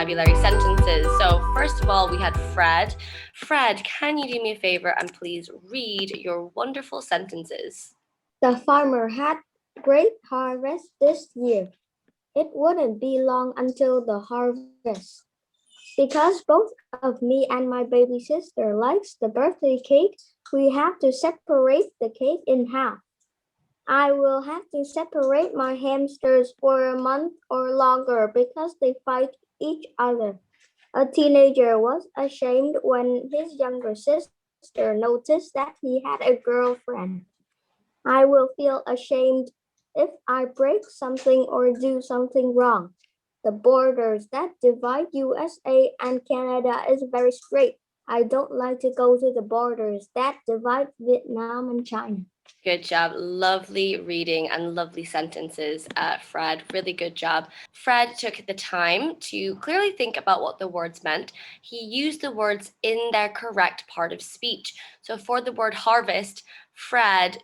vocabulary sentences. So first of all, we had Fred. Fred, can you do me a favor and please read your wonderful sentences? The farmer had great harvest this year. It wouldn't be long until the harvest. Because both of me and my baby sister likes the birthday cake, we have to separate the cake in half. I will have to separate my hamsters for a month or longer because they fight each other. A teenager was ashamed when his younger sister noticed that he had a girlfriend. I will feel ashamed if I break something or do something wrong. The borders that divide USA and Canada is very straight. I don't like to go to the borders that divide Vietnam and China. Good job. Lovely reading and lovely sentences, Fred. Really good job. Fred took the time to clearly think about what the words meant. He used the words in their correct part of speech. So for the word harvest, Fred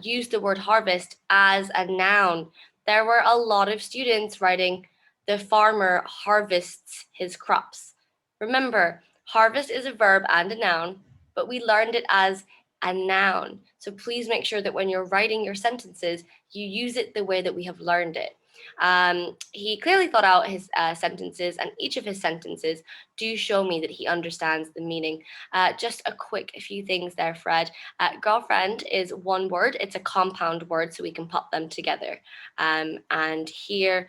used the word harvest as a noun. There were a lot of students writing, the farmer harvests his crops. Remember, harvest is a verb and a noun, but we learned it as a noun. So please make sure that when you're writing your sentences, you use it the way that we have learned it. He clearly thought out his sentences, and each of his sentences do show me that he understands the meaning. Just a quick few things there, Fred. Girlfriend is one word. It's a compound word, so we can pop them together. And here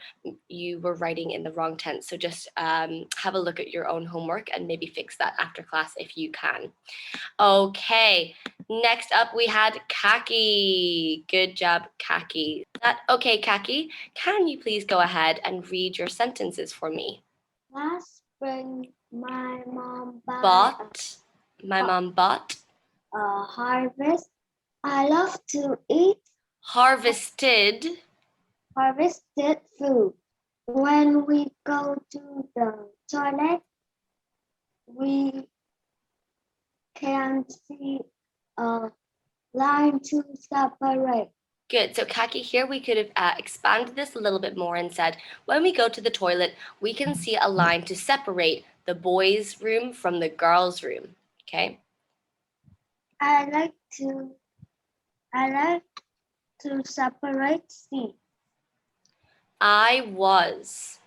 you were writing in the wrong tense. So just have a look at your own homework and maybe fix that after class if you can. Okay, next up we had Kaki. Good job, Kaki. Okay, Kaki, can you please go ahead and read your sentences for me? Last spring, my mom My mom bought. a harvest. I love to eat Harvested. food. When we go to the toilet, we can see a line to separate. Good. So, Kaki, here we could have expanded this a little bit more and said, when we go to the toilet, we can see a line to separate the boys' room from the girls' room. Okay. I like to separate seats. I was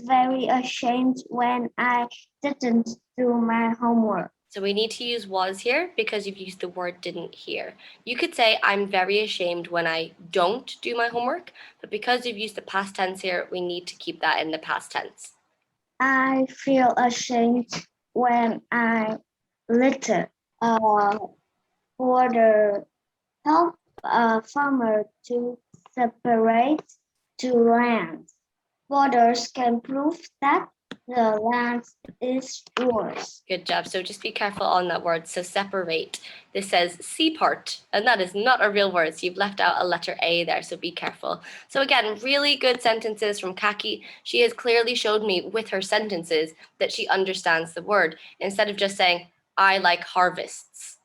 very ashamed when I didn't do my homework. So we need to use was here because you've used the word didn't here. You could say, I'm very ashamed when I don't do my homework, but because you've used the past tense here, we need to keep that in the past tense. I feel ashamed when I litter. For the help a farmer to separate two lands. Voters can prove that the land is yours. Good job. So just be careful on that word. So separate. This says C part, and that is not a real word. So you've left out a letter A there, so be careful. So again, really good sentences from Kaki. She has clearly showed me with her sentences that she understands the word. Instead of just saying, I like harvests,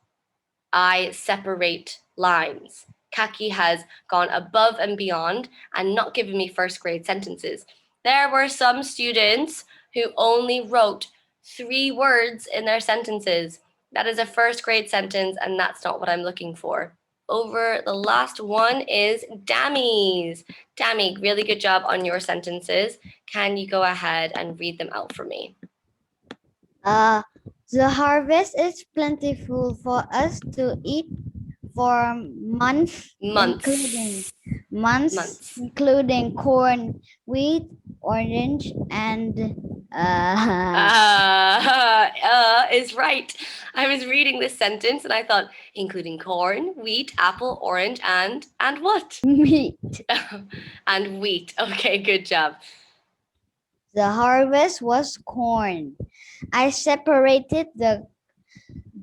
I separate lines. Kaki has gone above and beyond and not given me first grade sentences. There were some students who only wrote 3 words in their sentences. That is a first grade sentence, and that's not what I'm looking for. Over the last one is Dammies. Dammy, really good job on your sentences. Can you go ahead and read them out for me? The harvest is plentiful for us to eat for months. Including corn, wheat, orange, and is right. I was reading this sentence and I thought, including corn, wheat, apple, orange, and what? meat. And wheat. Okay, good job. The harvest was corn. I separated the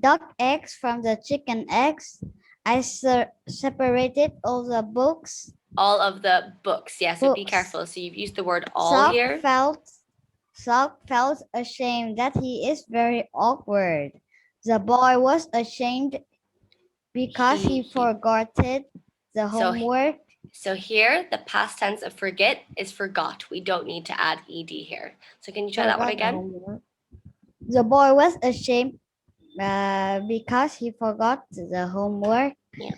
duck eggs from the chicken eggs. I separated all the books. All of the books. Yeah, so be careful. So you've used the word all here. Sock felt ashamed that he is very awkward. The boy was ashamed because he forgot the homework. So here, the past tense of forget is forgot. We don't need to add ed here. So can you try that one Forgot the again? homework. The boy was ashamed because he forgot the homework. Yeah.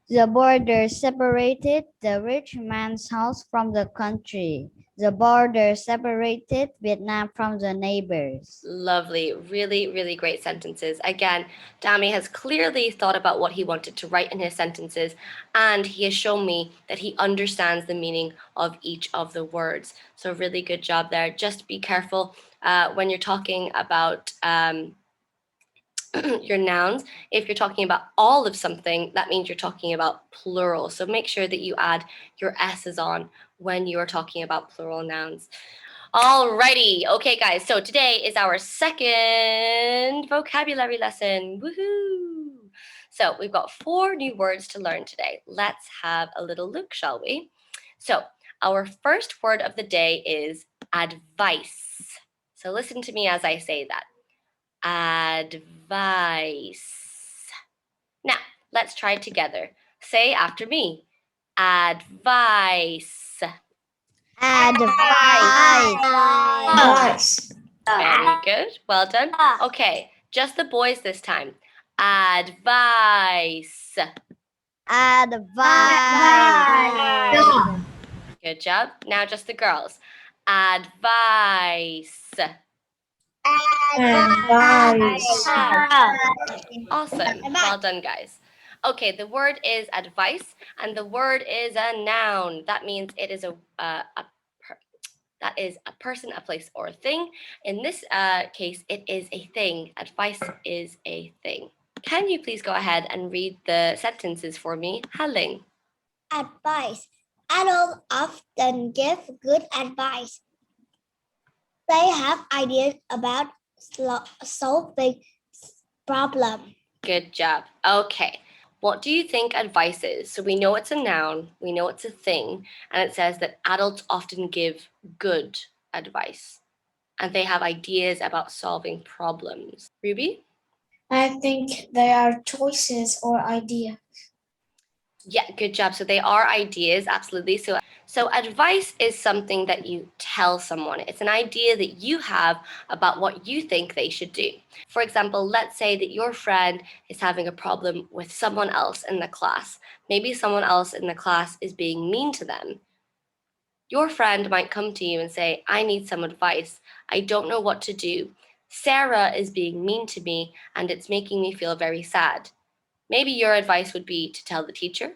The border separated the rich man's house from the country. The border separated Vietnam from the neighbors. Lovely. Really, really great sentences. Again, Dami has clearly thought about what he wanted to write in his sentences, and he has shown me that he understands the meaning of each of the words. So, really good job there. Just be careful when you're talking about your nouns. If you're talking about all of something, that means you're talking about plural. So, make sure that you add your S's on when you are talking about plural nouns. Alrighty. Okay, guys. So today is our second vocabulary lesson. Woohoo! So we've got 4 new words to learn today. Let's have a little look, shall we? So our first word of the day is advice. So listen to me as I say that. Advice. Now, let's try it together. Say after me. Advice. Advice. Very good. Well done. Okay, just the boys this time. Advice. Advice. Good job. Now just the girls. Advice. Awesome. Well done, guys. Okay, the word is advice, and the word is a noun. That means it is that is a person, a place, or a thing. In this case, it is a thing. Advice is a thing. Can you please go ahead and read the sentences for me, Haling? Advice. Adults often give good advice. They have ideas about solving problems. Good job. Okay. What do you think advice is? So we know it's a noun, we know it's a thing, and it says that adults often give good advice and they have ideas about solving problems. Ruby? I think they are choices or ideas. Yeah, good job. So they are ideas, absolutely. So advice is something that you tell someone. It's an idea that you have about what you think they should do. For example, let's say that your friend is having a problem with someone else in the class. Maybe someone else in the class is being mean to them. Your friend might come to you and say, I need some advice. I don't know what to do. Sarah is being mean to me and it's making me feel very sad. Maybe your advice would be to tell the teacher.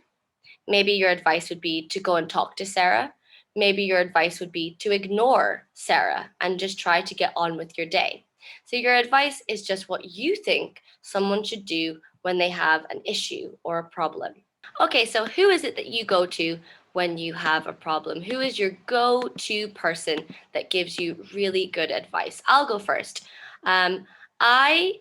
Maybe your advice would be to go and talk to Sarah. Maybe your advice would be to ignore Sarah and just try to get on with your day. So your advice is just what you think someone should do when they have an issue or a problem. Okay, so who is it that you go to when you have a problem? Who is your go-to person that gives you really good advice? I'll go first. I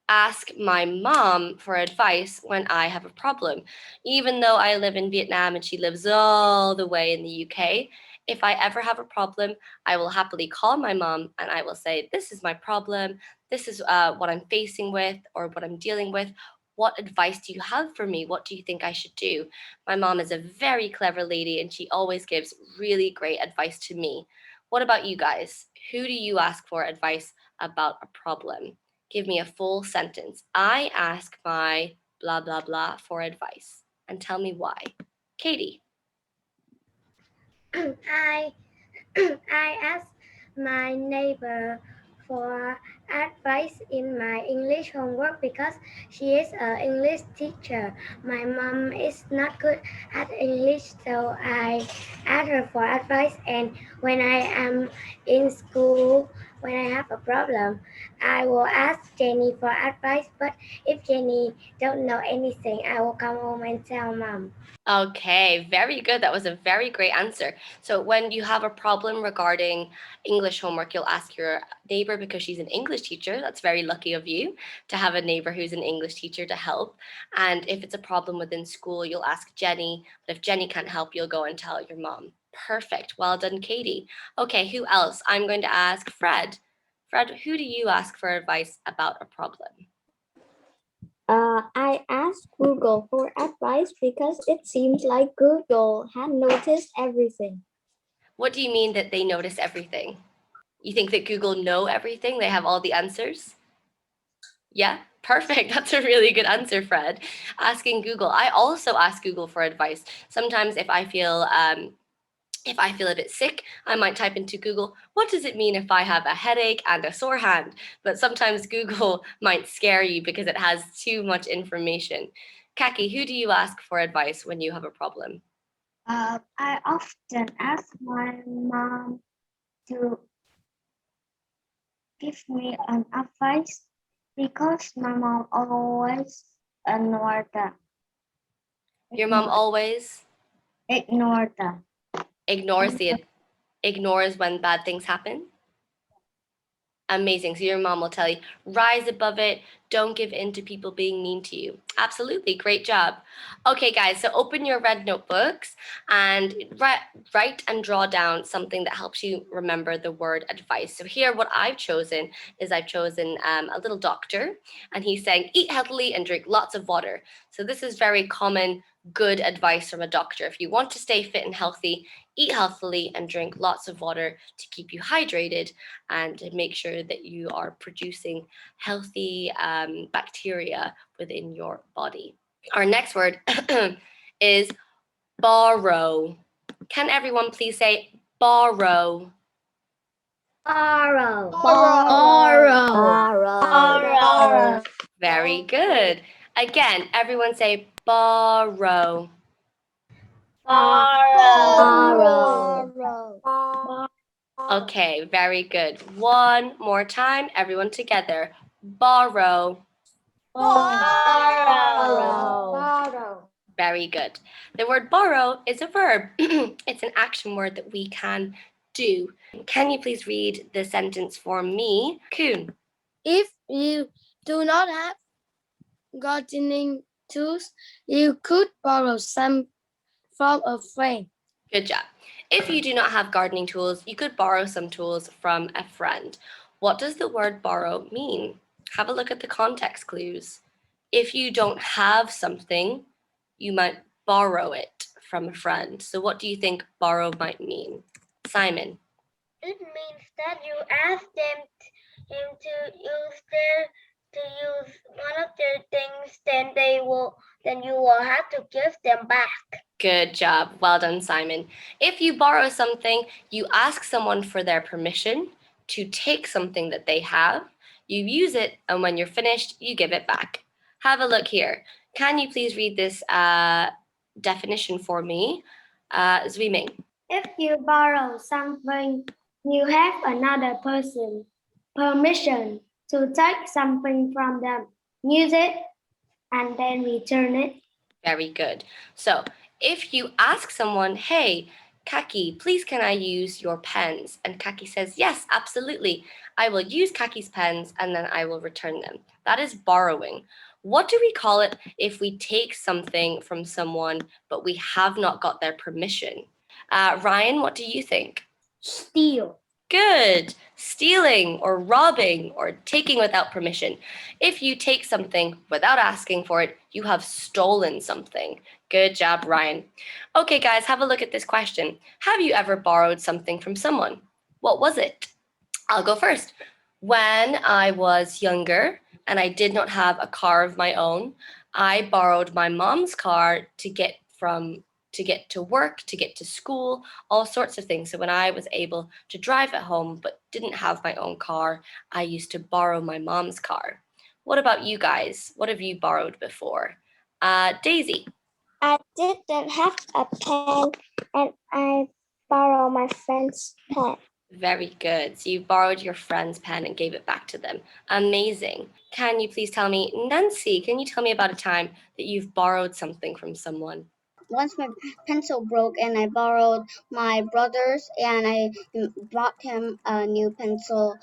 ask my mom for advice when I have a problem. Even though I live in Vietnam and she lives all the way in the UK, if I ever have a problem, I will happily call my mom and I will say, this is my problem. This is what I'm facing with or what I'm dealing with. What advice do you have for me? What do you think I should do? My mom is a very clever lady and she always gives really great advice to me. What about you guys? Who do you ask for advice about a problem? Give me a full sentence. I ask my blah, blah, blah for advice and tell me why. Katie. I asked my neighbor for advice in my English homework because she is an English teacher. My mom is not good at English, so I asked her for advice. And when I am in school, when I have a problem, I will ask Jenny for advice. But if Jenny don't know anything, I will come home and tell mom. Okay, very good. That was a very great answer. So when you have a problem regarding English homework, you'll ask your neighbor because she's an English teacher. That's very lucky of you to have a neighbor who's an English teacher to help. And if it's a problem within school, you'll ask Jenny. But if Jenny can't help, you'll go and tell your mom. Perfect. Well done, Katie. Okay, who else? I'm going to ask Fred. Fred, who do you ask for advice about a problem? I asked Google for advice because it seems like Google had noticed everything. What do you mean that they notice everything? You think that Google know everything? They have all the answers? Yeah, perfect. That's a really good answer, Fred. Asking Google. I also ask Google for advice. Sometimes if I feel a bit sick, I might type into Google, what does it mean if I have a headache and a sore hand? But sometimes Google might scare you because it has too much information. Kaki, who do you ask for advice when you have a problem? I often ask my mom to give me an advice because my mom always ignore them. Your mom always Ignore them. ignores when bad things happen? Amazing. So your mom will tell you, rise above it. Don't give in to people being mean to you. Absolutely. Great job. Okay, guys. So open your red notebooks and write and draw down something that helps you remember the word advice. So here, what I've chosen is I've chosen a little doctor, and he's saying, eat healthily and drink lots of water. So this is very common, good advice from a doctor. If you want to stay fit and healthy, eat healthily and drink lots of water to keep you hydrated and to make sure that you are producing healthy bacteria within your body. Our next word is borrow. Can everyone please say borrow? Borrow. Borrow. Very good. Again, everyone say borrow. Okay, very good. One more time, everyone together. Borrow. Very good. The word borrow is a verb. It's an action word that we can do. Can you please read the sentence for me? Kuhn. If you do not have gardening tools, you could borrow some from a friend. Good job. If you do not have gardening tools, you could borrow some tools from a friend. What does the word borrow mean? Have a look at the context clues. If you don't have something, you might borrow it from a friend. So what do you think borrow might mean? Simon. It means that you ask them to use one of their things, then you will have to give them back. Good job. Well done, Simon. If you borrow something, you ask someone for their permission to take something that they have. You use it, and when you're finished, you give it back. Have a look here. Can you please read this definition for me? Zui Ming. If you borrow something, you have another person permission to take something from them, use it, and then return it. Very good. So if you ask someone, hey, Kaki, please can I use your pens? And Kaki says, yes, absolutely. I will use Kaki's pens and then I will return them. That is borrowing. What do we call it if we take something from someone but we have not got their permission? Ryan, what do you think? Steal. Good. Stealing or robbing or taking without permission. If you take something without asking for it, you have stolen something. Good job, Ryan. Okay, guys, have a look at this question. Have you ever borrowed something from someone? What was it? I'll go first. When I was younger and I did not have a car of my own, I borrowed my mom's car to get to work, to get to school, all sorts of things. So when I was able to drive at home but didn't have my own car, I used to borrow my mom's car. What about you guys? What have you borrowed before? Daisy. I didn't have a pen and I borrowed my friend's pen. Very good. So you borrowed your friend's pen and gave it back to them. Amazing. Can you please tell me, Nancy, can you tell me about a time that you've borrowed something from someone? Once my pencil broke and I borrowed my brother's and I bought him a new pencil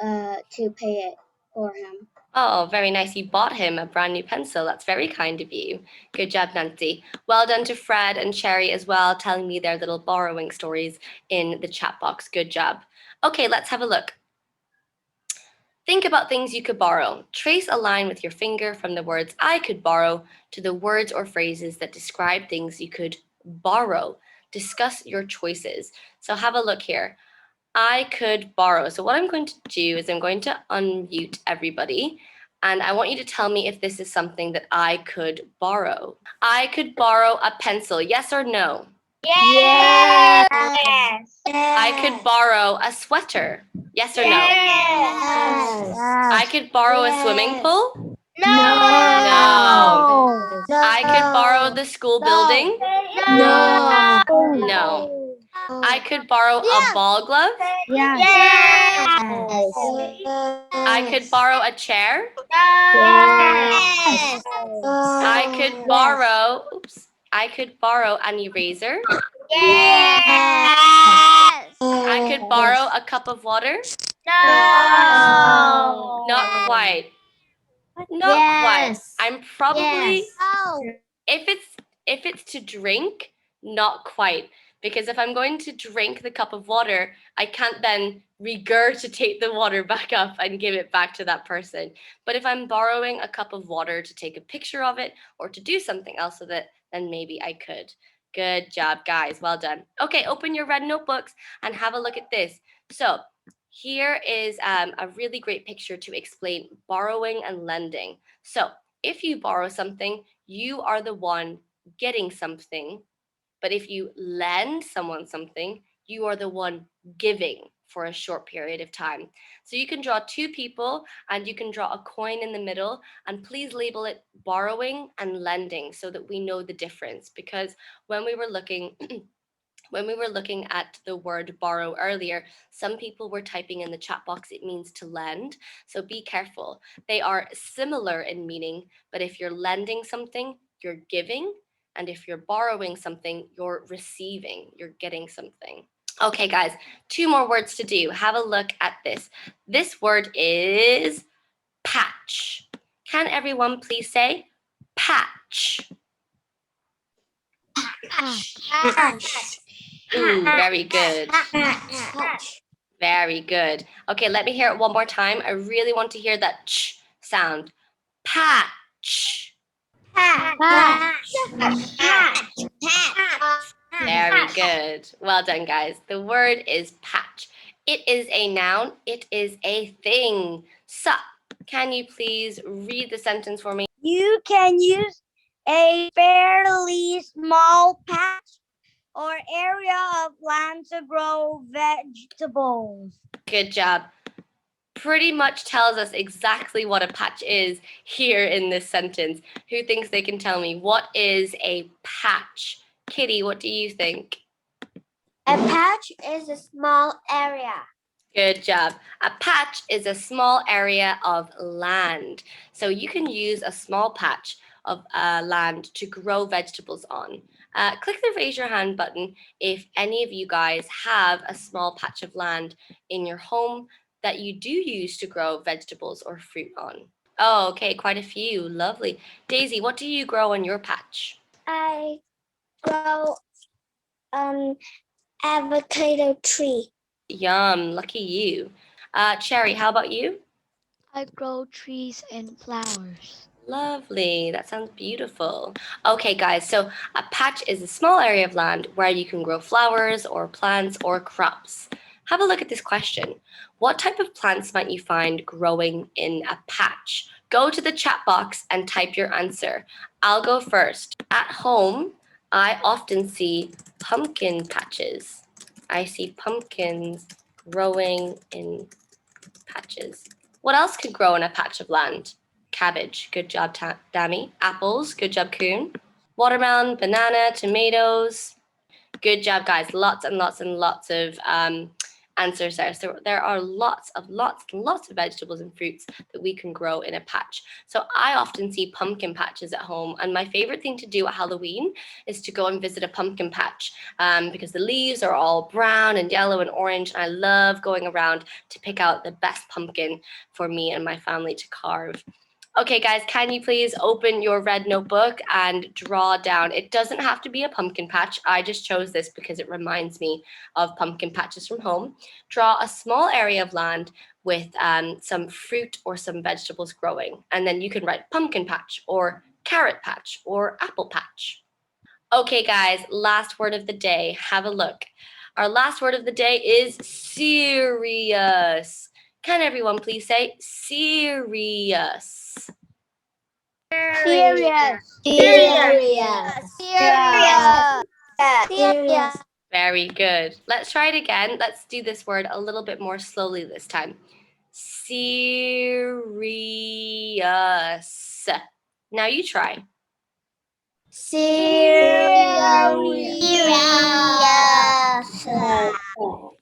to pay it for him. Oh, very nice. You bought him a brand new pencil. That's very kind of you. Good job, Nancy. Well done to Fred and Sherry as well, telling me their little borrowing stories in the chat box. Good job. Okay, let's have a look. Think about things you could borrow. Trace a line with your finger from the words I could borrow to the words or phrases that describe things you could borrow. Discuss your choices. So have a look here. I could borrow. So what I'm going to do is I'm going to unmute everybody, and I want you to tell me if this is something that I could borrow. I could borrow a pencil. Yes or no? Yes. I could borrow a sweater. Yes or no? Yes. I could borrow a swimming pool. No. No. Yes. I could borrow the school building. No. No. I could borrow a ball glove. Yes. I could borrow a chair. Yes. I could borrow, I could borrow an eraser. I could borrow a cup of water. No. Not quite. Not quite. Yes. I'm probably Yes. if it's to drink, not quite. Because if I'm going to drink the cup of water, I can't then regurgitate the water back up and give it back to that person. But if I'm borrowing a cup of water to take a picture of it or to do something else with it, then maybe I could. Good job, guys. Well done. Okay, open your red notebooks and have a look at this. So here is a really great picture to explain borrowing and lending. So if you borrow something, you are the one getting something. But if you lend someone something, you are the one giving for a short period of time. So you can draw two people and you can draw a coin in the middle, and please label it borrowing and lending so that we know the difference. Because when we were looking at the word borrow earlier, some people were typing in the chat box it means to lend. So be careful. They are similar in meaning, but if you're lending something, you're giving. And if you're borrowing something, you're receiving, you're getting something. Okay, guys, two more words to do. Have a look at this. This word is patch. Can everyone please say patch? Ooh, very good. Very good. Okay, let me hear it one more time. I really want to hear that ch sound. Patch. Very good. Well done, guys. The word is patch. It is a noun. It is a thing. So, can you please read the sentence for me? You can use a fairly small patch or area of land to grow vegetables. Good job. Pretty much tells us exactly what a patch is here in this sentence. Who thinks they can tell me what is a patch? Kitty, what do you think? A patch is a small area. Good job. A patch is a small area of land. So you can use a small patch of land to grow vegetables on. Click the raise your hand button if any of you guys have a small patch of land in your home that you do use to grow vegetables or fruit on. Oh, okay, quite a few. Lovely. Daisy, what do you grow on your patch? I grow an avocado tree. Yum, lucky you. Cherry, how about you? I grow trees and flowers. Lovely. That sounds beautiful. Okay, guys, so a patch is a small area of land where you can grow flowers or plants or crops. Have a look at this question. What type of plants might you find growing in a patch? Go to the chat box and type your answer. I'll go first. At home, I often see pumpkin patches. I see pumpkins growing in patches. What else could grow in a patch of land? Cabbage, good job, Dami. Apples, good job, Kuhn. Watermelon, banana, tomatoes. Good job, guys. Lots and lots and lots of answers there. So there are lots and lots of vegetables and fruits that we can grow in a patch. So I often see pumpkin patches at home, and my favorite thing to do at Halloween is to go and visit a pumpkin patch because the leaves are all brown and yellow and orange, and I love going around to pick out the best pumpkin for me and my family to carve. Okay, guys, can you please open your red notebook and draw down? It doesn't have to be a pumpkin patch. I just chose this because it reminds me of pumpkin patches from home. Draw a small area of land with some fruit or some vegetables growing. And then you can write pumpkin patch or carrot patch or apple patch. Okay, guys, last word of the day. Have a look. Our last word of the day is serious. Can everyone please say serious? Serious. Serious. Very good. Let's try it again. Let's do this word a little bit more slowly this time. Serious. Now you try.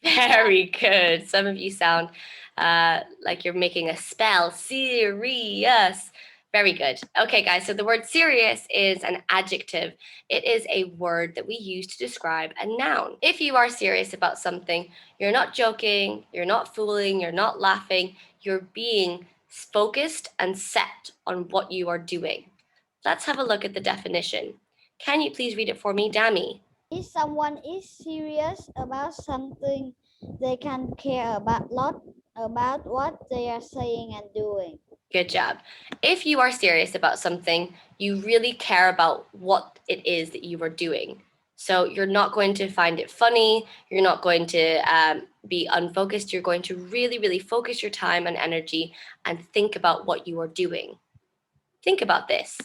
Very good. Some of you sound like you're making a spell. Serious. Very good. Okay, guys, so the word serious is an adjective. It is a word that we use to describe a noun. If you are serious about something, you're not joking, you're not fooling, you're not laughing, you're being focused and set on what you are doing. Let's have a look at the definition. Can you please read it for me, Dami? If someone is serious about something, they can care about lot about what they are saying and doing. Good job. If you are serious about something, you really care about what it is that you are doing. So you're not going to find it funny. You're not going to be unfocused. You're going to really, really focus your time and energy and think about what you are doing. Think about this.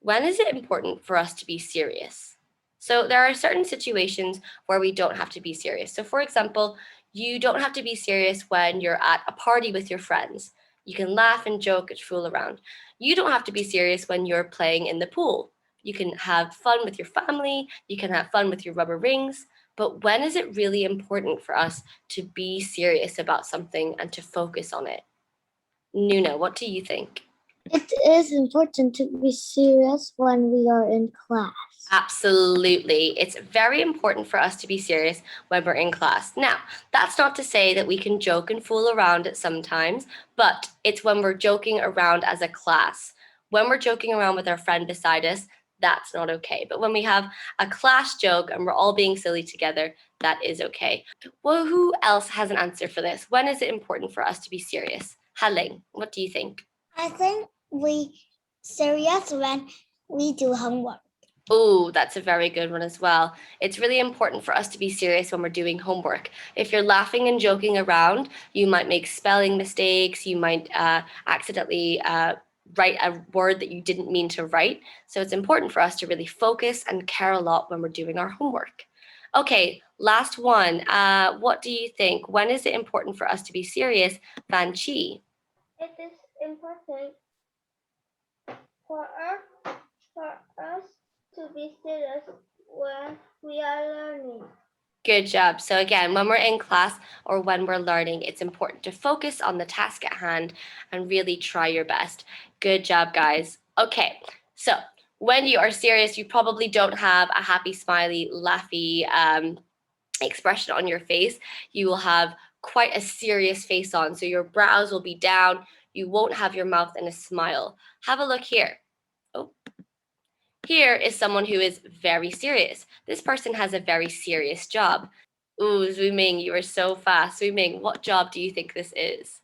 When is it important for us to be serious? So there are certain situations where we don't have to be serious. So for example, you don't have to be serious when you're at a party with your friends. You can laugh and joke and fool around. You don't have to be serious when you're playing in the pool. You can have fun with your family. You can have fun with your rubber rings. But when is it really important for us to be serious about something and to focus on it? Nuna, what do you think? It is important to be serious when we are in class. Absolutely. It's very important for us to be serious when we're in class. Now, that's not to say that we can joke and fool around at sometimes, but it's when we're joking around as a class. When we're joking around with our friend beside us, that's not okay. But when we have a class joke and we're all being silly together, that is okay. Well, who else has an answer for this? When is it important for us to be serious? Haling, what do you think? I think we serious when we do homework. Oh, that's a very good one as well. It's really important for us to be serious when we're doing homework. If you're laughing and joking around, you might make spelling mistakes. You might accidentally write a word that you didn't mean to write. So it's important for us to really focus and care a lot when we're doing our homework. Okay, last one. What do you think? When is it important for us to be serious, Van Chi? It is important for us to be serious when we are learning. Good job. So again, when we're in class or when we're learning, it's important to focus on the task at hand and really try your best. Good job, guys. Okay, so when you are serious, you probably don't have a happy, smiley, laughy expression on your face. You will have quite a serious face on. So your brows will be down. You won't have your mouth in a smile. Have a look here. Oh. Here is someone who is very serious. This person has a very serious job. Ooh, Zuming, you are so fast. Zuming, what job do you think this is?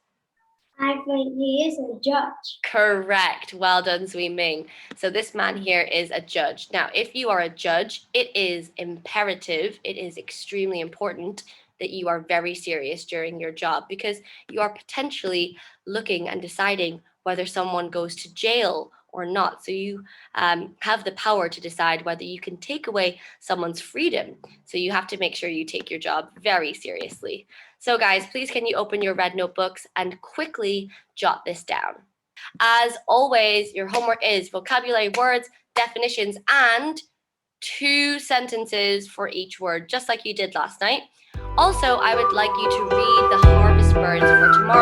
I think he is a judge. Correct. Well done, Zuming. So this man here is a judge. Now, if you are a judge, it is imperative, it is extremely important that you are very serious during your job because you are potentially looking and deciding whether someone goes to jail or not. So you have the power to decide whether you can take away someone's freedom. So you have to make sure you take your job very seriously. So guys, please can you open your red notebooks and quickly jot this down. As always, your homework is vocabulary, words, definitions, and 2 sentences for each word, just like you did last night. Also, I would like you to read the harvest birds for tomorrow.